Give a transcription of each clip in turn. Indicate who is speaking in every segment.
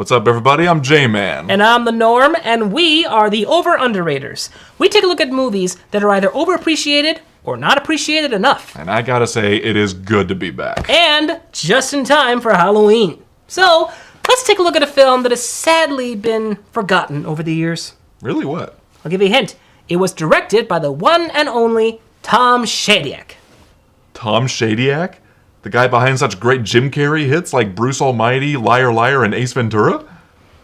Speaker 1: What's up, everybody? I'm J-Man.
Speaker 2: And I'm the Norm, and we are the Underraters. We take a look at movies that are either overappreciated or not appreciated enough.
Speaker 1: And I gotta say, it is good to be back.
Speaker 2: And just in time for Halloween. So, let's take a look at a film that has sadly been forgotten over the years.
Speaker 1: Really, what?
Speaker 2: I'll give you a hint. It was directed by the one and only Tom Shadyac.
Speaker 1: Tom Shadyac? The guy behind such great Jim Carrey hits like Bruce Almighty, Liar Liar, and Ace Ventura?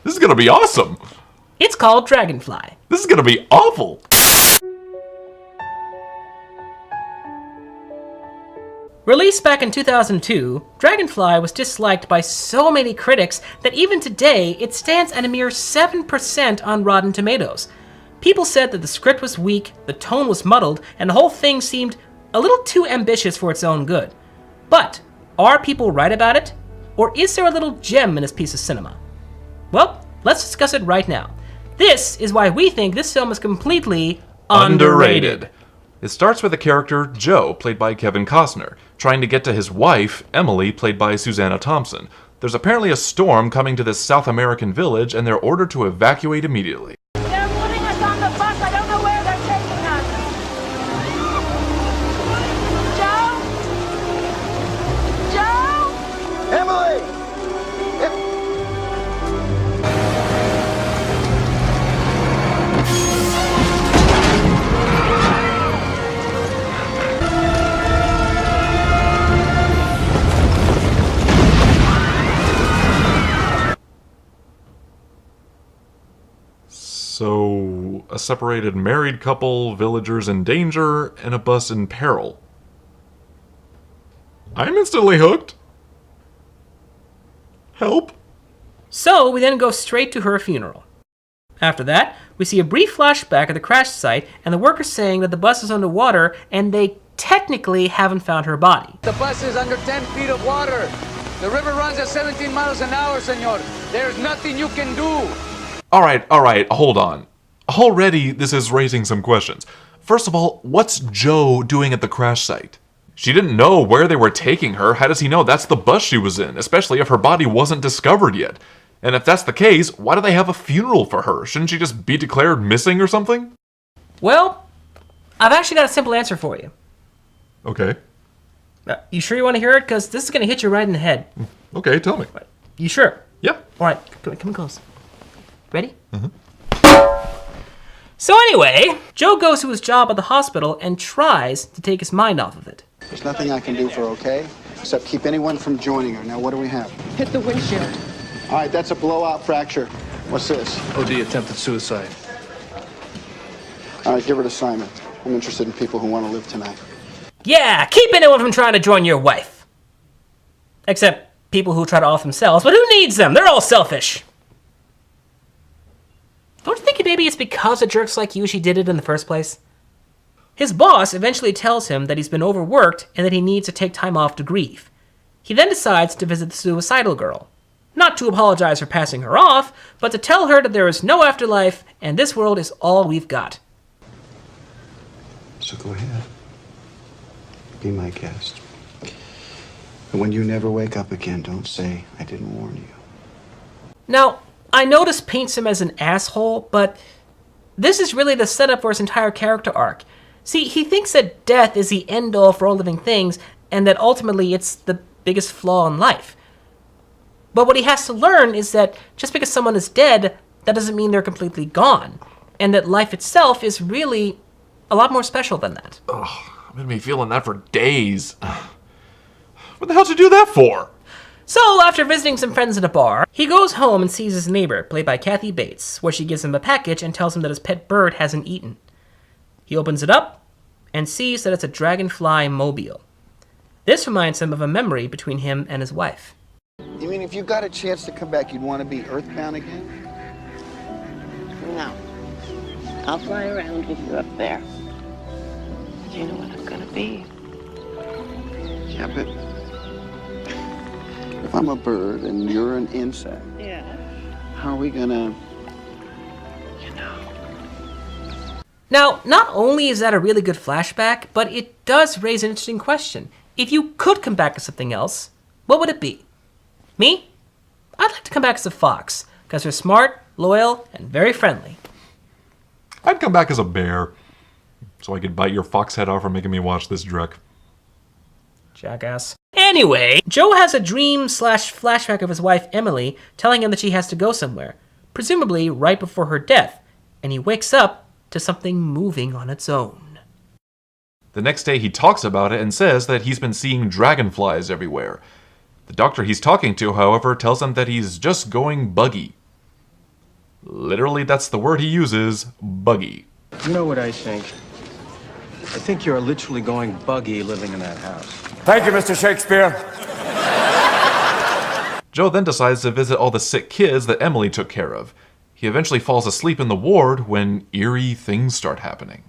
Speaker 1: This is gonna be awesome!
Speaker 2: It's called Dragonfly.
Speaker 1: This is gonna be awful!
Speaker 2: Released back in 2002, Dragonfly was disliked by so many critics that even today it stands at a mere 7% on Rotten Tomatoes. People said that the script was weak, the tone was muddled, and the whole thing seemed a little too ambitious for its own good. But are people right about it? Or is there a little gem in this piece of cinema? Well, let's discuss it right now. This is why we think this film is completely underrated.
Speaker 1: It starts with the character Joe, played by Kevin Costner, trying to get to his wife, Emily, played by Susanna Thompson. There's apparently a storm coming to this South American village, and they're ordered to evacuate immediately.
Speaker 3: They're putting us on the bus. I don't know where they're taking us. Joe? Joe?
Speaker 4: Emily!
Speaker 1: So, a separated married couple, villagers in danger, and a bus in peril. I'm instantly hooked. Help.
Speaker 2: So we then go straight to her funeral. After that, we see a brief flashback of the crash site and the workers saying that the bus is underwater and they technically haven't found her body.
Speaker 5: The bus is under 10 feet of water. The river runs at 17 miles an hour, senor. There's nothing you can do.
Speaker 1: Alright, hold on. Already, this is raising some questions. First of all, what's Joe doing at the crash site? She didn't know where they were taking her. How does he know that's the bus she was in, especially if her body wasn't discovered yet? And if that's the case, why do they have a funeral for her? Shouldn't she just be declared missing or something?
Speaker 2: Well, I've actually got a simple answer for you.
Speaker 1: Okay.
Speaker 2: You sure you want to hear it? Because this is going to hit you right in the head.
Speaker 1: Okay, tell me.
Speaker 2: You sure?
Speaker 1: Yeah.
Speaker 2: Alright, come close. Ready? So anyway, Joe goes to his job at the hospital and tries to take his mind off of it.
Speaker 4: There's nothing I can do for her, okay? Except keep anyone from joining her. Now, what do we have?
Speaker 6: Hit the windshield.
Speaker 4: All right, that's a blowout fracture. What's this?
Speaker 5: OD attempted suicide.
Speaker 4: All right, give her to Simon. I'm interested in people who want to live tonight.
Speaker 2: Yeah, keep anyone from trying to join your wife. Except people who try to off themselves, but who needs them? They're all selfish. Don't you think maybe it's because of jerks like you she did it in the first place? His boss eventually tells him that he's been overworked and that he needs to take time off to grieve. He then decides to visit the suicidal girl. Not to apologize for passing her off, but to tell her that there is no afterlife and this world is all we've got.
Speaker 4: So go ahead. Be my guest. And when you never wake up again, don't say I didn't warn you.
Speaker 2: Now, I know this paints him as an asshole, but this is really the setup for his entire character arc. See, he thinks that death is the end-all for all living things, and that ultimately it's the biggest flaw in life. But what he has to learn is that just because someone is dead, that doesn't mean they're completely gone, and that life itself is really a lot more special than that.
Speaker 1: Ugh, I've been me feeling that for days. What the hell did you do that for?
Speaker 2: So, after visiting some friends at a bar, he goes home and sees his neighbor, played by Kathy Bates, where she gives him a package and tells him that his pet bird hasn't eaten. He opens it up and sees that it's a Dragonfly mobile. This reminds him of a memory between him and his wife.
Speaker 4: You mean if you got a chance to come back, you'd want to be earthbound again?
Speaker 6: No. I'll fly around with you up there. But you know what I'm gonna be.
Speaker 4: Yeah, but if I'm a bird and you're an insect,
Speaker 6: Yeah.
Speaker 4: how are we gonna...
Speaker 6: You know.
Speaker 2: Now, not only is that a really good flashback, but it does raise an interesting question. If you could come back as something else, what would it be? Me? I'd like to come back as a fox. because they're smart, loyal, and very friendly.
Speaker 1: I'd come back as a bear, so I could bite your fox head off for making me watch this dreck.
Speaker 2: Jackass. Anyway, Joe has a dream/flashback of his wife Emily telling him that she has to go somewhere, presumably right before her death, and he wakes up to something moving on its own.
Speaker 1: The next day he talks about it and says that he's been seeing dragonflies everywhere. The doctor he's talking to, however, tells him that he's just going buggy. Literally, that's the word he uses, buggy.
Speaker 7: You know what I think? I think you're literally going buggy living in that house.
Speaker 8: Thank you, Mr. Shakespeare.
Speaker 1: Joe then decides to visit all the sick kids that Emily took care of. He eventually falls asleep in the ward when eerie things start happening.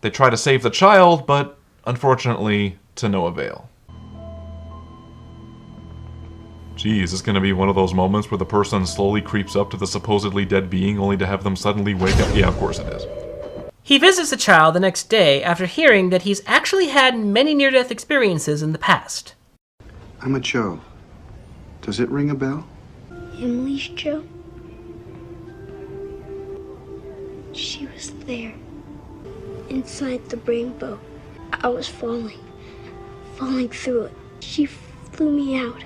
Speaker 1: They try to save the child, but unfortunately, to no avail. Geez, it's gonna be one of those moments where the person slowly creeps up to the supposedly dead being only to have them suddenly wake up. Yeah, of course it is.
Speaker 2: He visits the child the next day after hearing that he's actually had many near-death experiences in the past.
Speaker 4: I'm a Joe. Does it ring a bell?
Speaker 9: Emily's Joe? She was there. Inside the rainbow. I was falling through it. She flew me out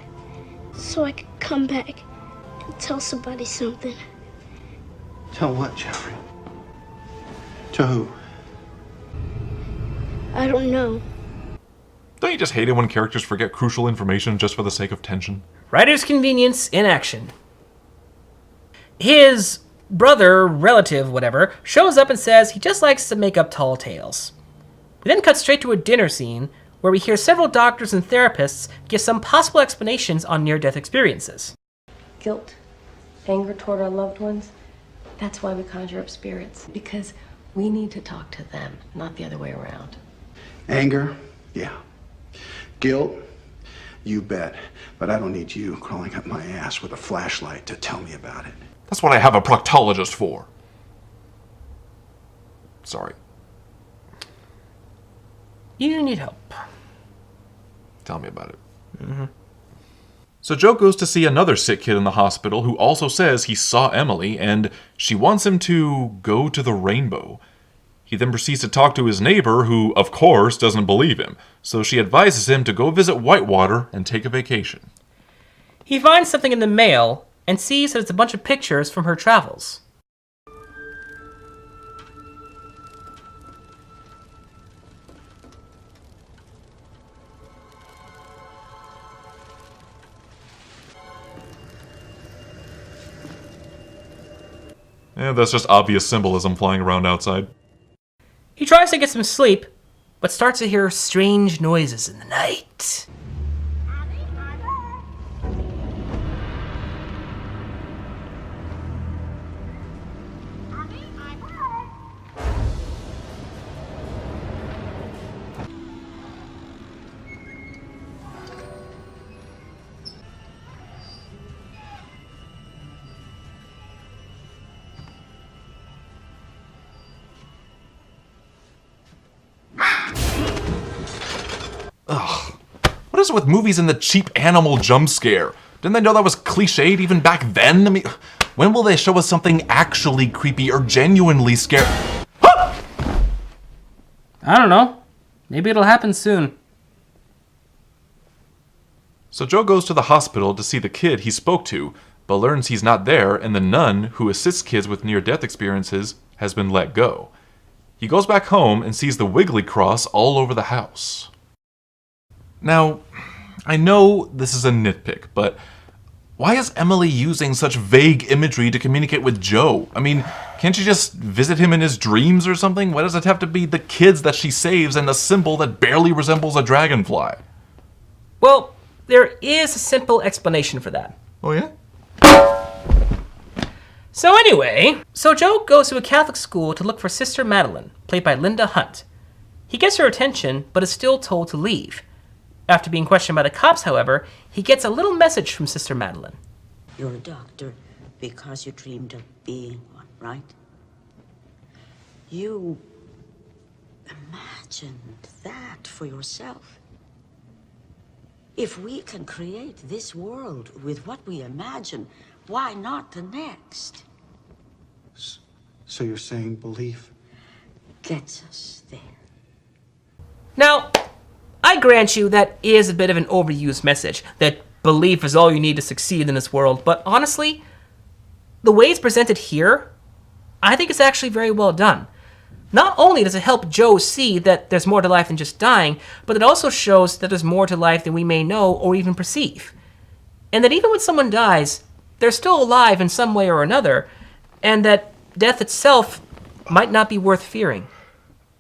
Speaker 9: so I could come back and tell somebody something.
Speaker 4: Tell what, Jeffrey? To who?
Speaker 9: I don't know.
Speaker 1: Don't you just hate it when characters forget crucial information just for the sake of tension?
Speaker 2: Writer's convenience in action. His brother, relative, whatever, shows up and says he just likes to make up tall tales. We then cut straight to a dinner scene where we hear several doctors and therapists give some possible explanations on near-death experiences.
Speaker 10: Guilt, anger toward our loved ones, that's why we conjure up spirits, because we need to talk to them, not the other way around.
Speaker 4: Anger? Yeah. Guilt? You bet. But I don't need you crawling up my ass with a flashlight to tell me about it.
Speaker 1: That's what I have a proctologist for. Sorry.
Speaker 2: You need help.
Speaker 1: Tell me about it. So Joe goes to see another sick kid in the hospital who also says he saw Emily and she wants him to go to the rainbow. He then proceeds to talk to his neighbor who, of course, doesn't believe him. So she advises him to go visit Whitewater and take a vacation.
Speaker 2: He finds something in the mail and sees that it's a bunch of pictures from her travels.
Speaker 1: Yeah, that's just obvious symbolism flying around outside.
Speaker 2: He tries to get some sleep, but starts to hear strange noises in the night.
Speaker 1: Ugh. What is it with movies and the cheap animal jump scare? Didn't they know that was cliched even back then? I mean, when will they show us something actually creepy or genuinely scary?
Speaker 2: I don't know. Maybe it'll happen soon.
Speaker 1: So Joe goes to the hospital to see the kid he spoke to, but learns he's not there and the nun who assists kids with near-death experiences has been let go. He goes back home and sees the Wiggly Cross all over the house. Now, I know this is a nitpick, but why is Emily using such vague imagery to communicate with Joe? I mean, can't she just visit him in his dreams or something? Why does it have to be the kids that she saves and a symbol that barely resembles a dragonfly?
Speaker 2: Well, there is a simple explanation for that.
Speaker 1: Oh yeah?
Speaker 2: So anyway, Joe goes to a Catholic school to look for Sister Madeline, played by Linda Hunt. He gets her attention, but is still told to leave. After being questioned by the cops, however, he gets a little message from Sister Madeline.
Speaker 11: You're a doctor because you dreamed of being one, right? You imagined that for yourself. If we can create this world with what we imagine, why not the next?
Speaker 4: So you're saying belief
Speaker 11: gets us there.
Speaker 2: Now, I grant you that is a bit of an overused message, that belief is all you need to succeed in this world, but honestly, the way it's presented here, I think it's actually very well done. Not only does it help Joe see that there's more to life than just dying, but it also shows that there's more to life than we may know or even perceive. And that even when someone dies, they're still alive in some way or another, and that death itself might not be worth fearing.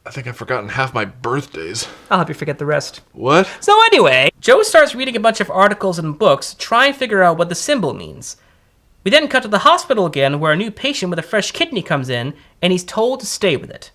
Speaker 1: I think I've forgotten half my birthdays.
Speaker 2: I'll help you forget the rest.
Speaker 1: What?
Speaker 2: So anyway, Joe starts reading a bunch of articles and books to try and figure out what the symbol means. We then cut to the hospital again, where a new patient with a fresh kidney comes in, and he's told to stay with it.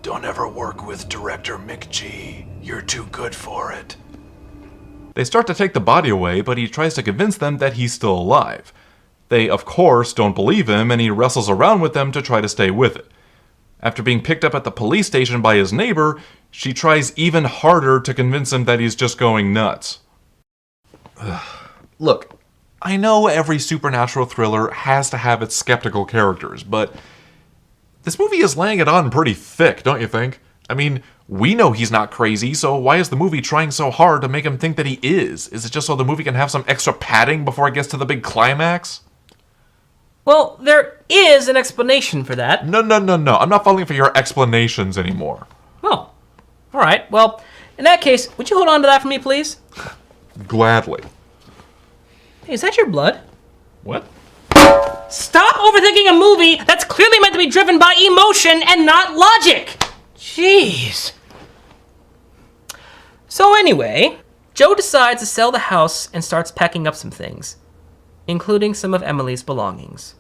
Speaker 1: Don't ever work with director Mick G. You're too good for it. They start to take the body away, but he tries to convince them that he's still alive. They, of course, don't believe him, and he wrestles around with them to try to stay with it. After being picked up at the police station by his neighbor, she tries even harder to convince him that he's just going nuts. Look, I know every supernatural thriller has to have its skeptical characters, but this movie is laying it on pretty thick, don't you think? I mean, we know he's not crazy, so why is the movie trying so hard to make him think that he is? Is it just so the movie can have some extra padding before it gets to the big climax?
Speaker 2: Well, there is an explanation for that.
Speaker 1: No. I'm not falling for your explanations anymore.
Speaker 2: Oh, all right. Well, in that case, would you hold on to that for me, please?
Speaker 1: Gladly.
Speaker 2: Hey, is that your blood?
Speaker 1: What?
Speaker 2: Stop overthinking a movie that's clearly meant to be driven by emotion and not logic! Jeez. So anyway, Joe decides to sell the house and starts packing up some things, including some of Emily's belongings.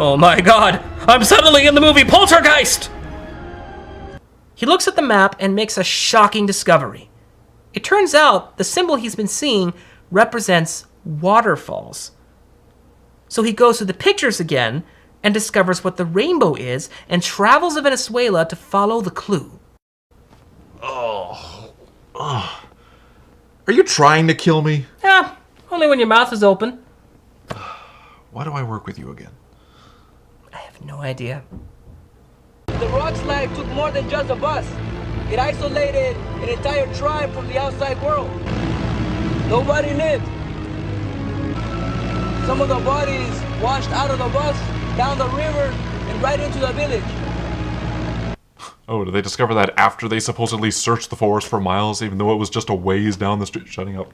Speaker 2: Oh my god, I'm suddenly in the movie Poltergeist! He looks at the map and makes a shocking discovery. It turns out the symbol he's been seeing represents waterfalls. So he goes through the pictures again and discovers what the rainbow is and travels to Venezuela to follow the clue.
Speaker 1: Oh. Are you trying to kill me?
Speaker 2: Yeah, only when your mouth is open.
Speaker 1: Why do I work with you again?
Speaker 2: I have no idea.
Speaker 5: The rock slide took more than just a bus. It isolated an entire tribe from the outside world. Nobody lived. Some of the bodies washed out of the bus, down the river, and right into the village.
Speaker 1: Oh, did they discover that after they supposedly searched the forest for miles, even though it was just a ways down the street? Shutting up.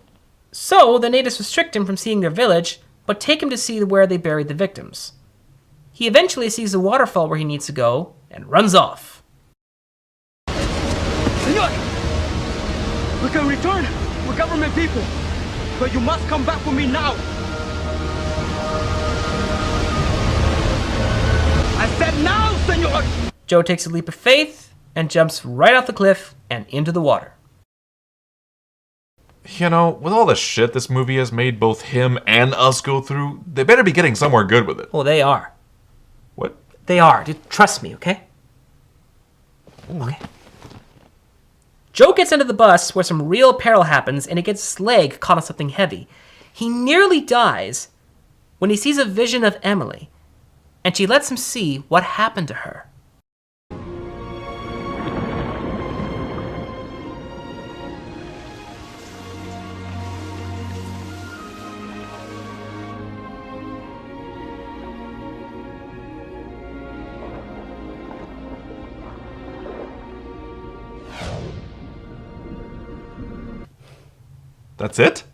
Speaker 2: So the natives restrict him from seeing their village, but take him to see where they buried the victims. He eventually sees the waterfall where he needs to go and runs off.
Speaker 5: Senor! We can return. We're government people. But you must come back with me now. I said now, senor!
Speaker 2: Joe takes a leap of faith and jumps right off the cliff and into the water.
Speaker 1: You know, with all the shit this movie has made both him and us go through, they better be getting somewhere good with it.
Speaker 2: Oh, they are.
Speaker 1: What?
Speaker 2: They are. Just trust me, okay? Okay. Joe gets into the bus where some real peril happens and he gets his leg caught on something heavy. He nearly dies when he sees a vision of Emily, and she lets him see what happened to her.
Speaker 1: That's it?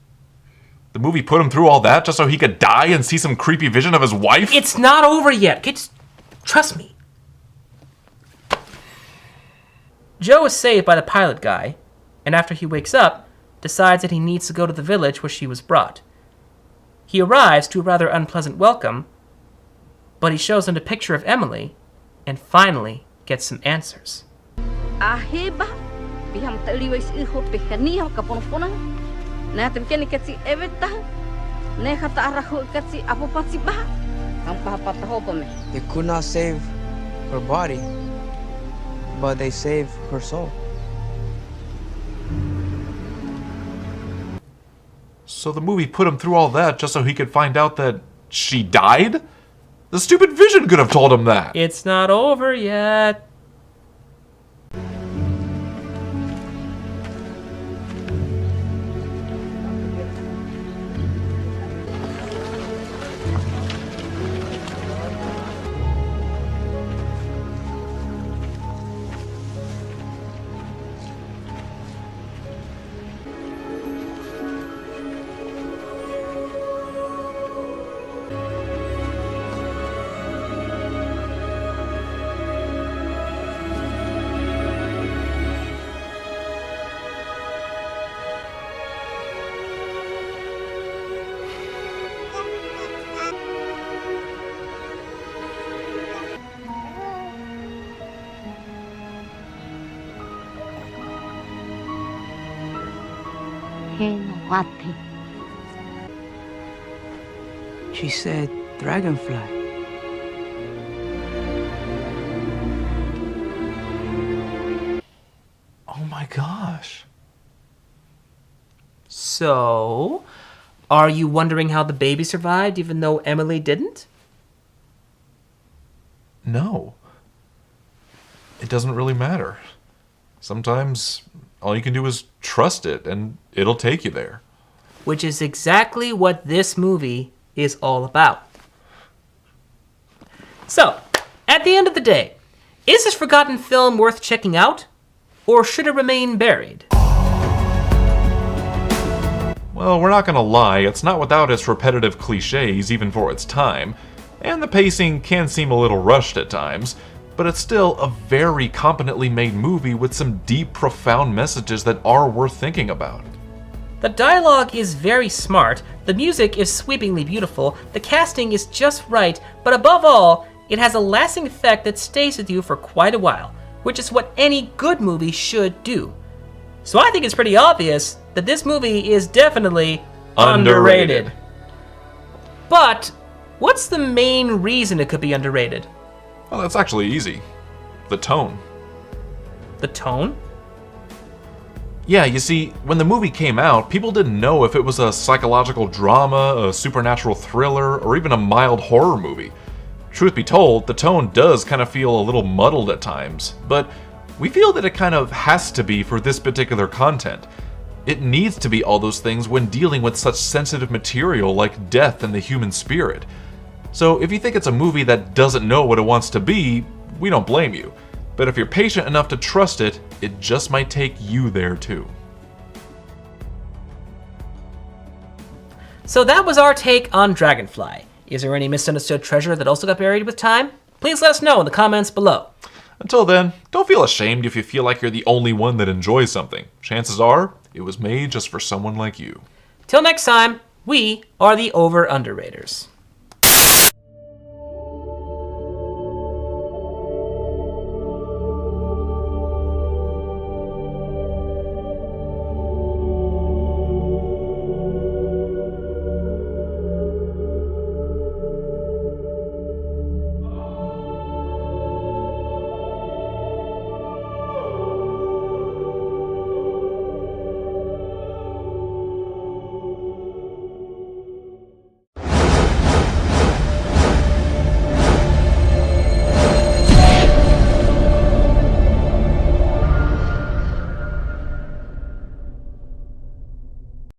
Speaker 1: The movie put him through all that just so he could die and see some creepy vision of his wife?
Speaker 2: It's not over yet. Trust me. Joe is saved by the pilot guy, and after he wakes up, decides that he needs to go to the village where she was brought. He arrives to a rather unpleasant welcome, but he shows them a picture of Emily, and finally gets some answers.
Speaker 3: Aheba, biham taliwais iho pekaniha kaponoponang. Na temkeni katsi eveta. Ne khata arahu katsi apopatsi ba.
Speaker 5: They could not save her body, but they saved her soul.
Speaker 1: So the movie put him through all that just so he could find out that she died? The stupid vision could have told him that.
Speaker 2: It's not over yet.
Speaker 5: She said, Dragonfly.
Speaker 1: Oh my gosh.
Speaker 2: So, are you wondering how the baby survived even though Emily didn't?
Speaker 1: No. It doesn't really matter. Sometimes all you can do is trust it, and it'll take you there.
Speaker 2: Which is exactly what this movie is all about. So, at the end of the day, is this forgotten film worth checking out? Or should it remain buried?
Speaker 1: Well, we're not gonna lie, it's not without its repetitive cliches even for its time, and the pacing can seem a little rushed at times, but it's still a very competently made movie with some deep, profound messages that are worth thinking about.
Speaker 2: The dialogue is very smart, the music is sweepingly beautiful, the casting is just right, but above all, it has a lasting effect that stays with you for quite a while, which is what any good movie should do. So I think it's pretty obvious that this movie is definitely underrated. But what's the main reason it could be underrated?
Speaker 1: Well, that's actually easy. The tone.
Speaker 2: The tone?
Speaker 1: Yeah, you see, when the movie came out, people didn't know if it was a psychological drama, a supernatural thriller, or even a mild horror movie. Truth be told, the tone does kind of feel a little muddled at times, but we feel that it kind of has to be for this particular content. It needs to be all those things when dealing with such sensitive material like death and the human spirit. So if you think it's a movie that doesn't know what it wants to be, we don't blame you. But if you're patient enough to trust it, it just might take you there too.
Speaker 2: So that was our take on Dragonfly. Is there any misunderstood treasure that also got buried with time? Please let us know in the comments below.
Speaker 1: Until then, don't feel ashamed if you feel like you're the only one that enjoys something. Chances are, it was made just for someone like you.
Speaker 2: Till next time, we are the Underraters.